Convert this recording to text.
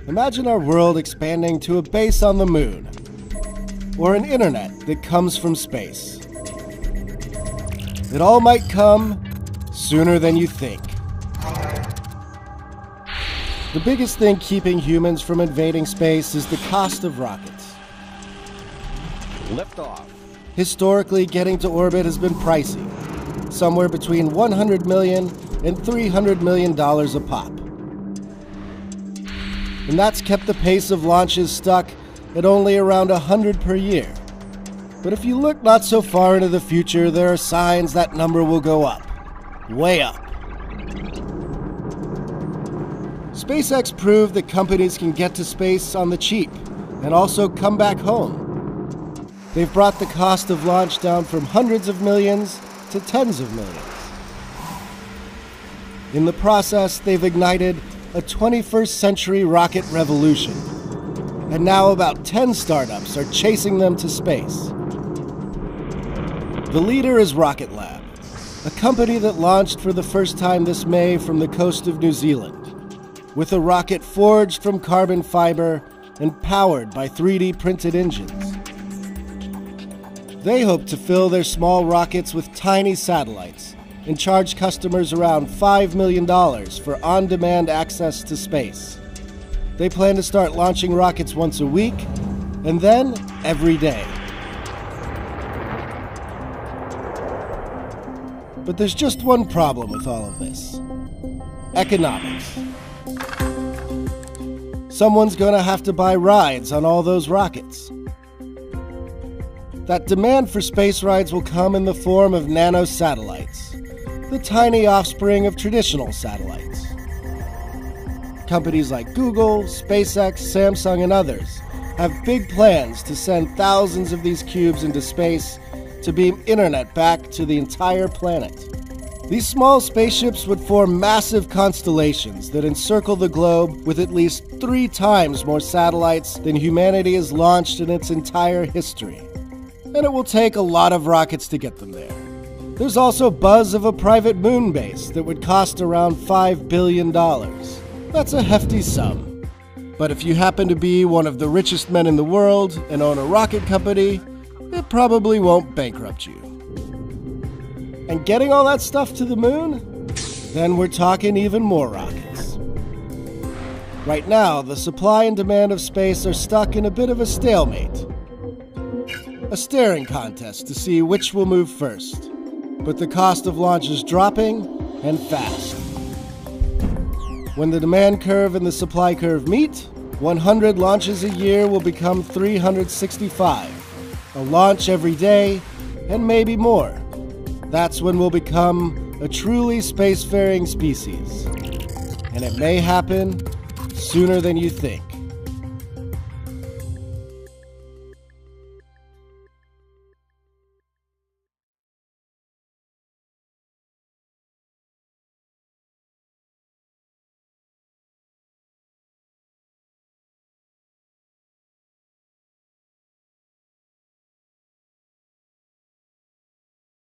Imagine our world expanding to a base on the moon, or an internet that comes from space. It all might come sooner than you think. The biggest thing keeping humans from invading space is the cost of rockets. Liftoff. Historically, getting to orbit has been pricey, somewhere between $100 million and $300 million a pop. And that's kept the pace of launches stuck at only around 100 per year. But if you look not so far into the future, there are signs that number will go up. Way up. SpaceX proved that companies can get to space on the cheap and also come back home. They've brought the cost of launch down from hundreds of millions to tens of millions. In the process, they've ignited a 21st century rocket revolution. And now about 10 startups are chasing them to space. The leader is Rocket Lab, a company that launched for the first time this May from the coast of New Zealand, with a rocket forged from carbon fiber and powered by 3D printed engines. They hope to fill their small rockets with tiny satellites and charge customers around $5 million for on-demand access to space. They plan to start launching rockets once a week, and then every day. But there's just one problem with all of this: economics. Someone's gonna have to buy rides on all those rockets. That demand for space rides will come in the form of nanosatellites, the tiny offspring of traditional satellites. Companies like Google, SpaceX, Samsung, and others have big plans to send thousands of these cubes into space to beam internet back to the entire planet. These small spaceships would form massive constellations that encircle the globe with at least 3 times more satellites than humanity has launched in its entire history. And it will take a lot of rockets to get them there. There's also buzz of a private moon base that would cost around $5 billion. That's a hefty sum. But if you happen to be one of the richest men in the world and own a rocket company, it probably won't bankrupt you. And getting all that stuff to the moon? Then we're talking even more rockets. Right now, the supply and demand of space are stuck in a bit of a stalemate. A staring contest to see which will move first. But the cost of launch is dropping, and fast. When the demand curve and the supply curve meet, 100 launches a year will become 365. A launch every day, and maybe more. That's when we'll become a truly spacefaring species. And it may happen sooner than you think.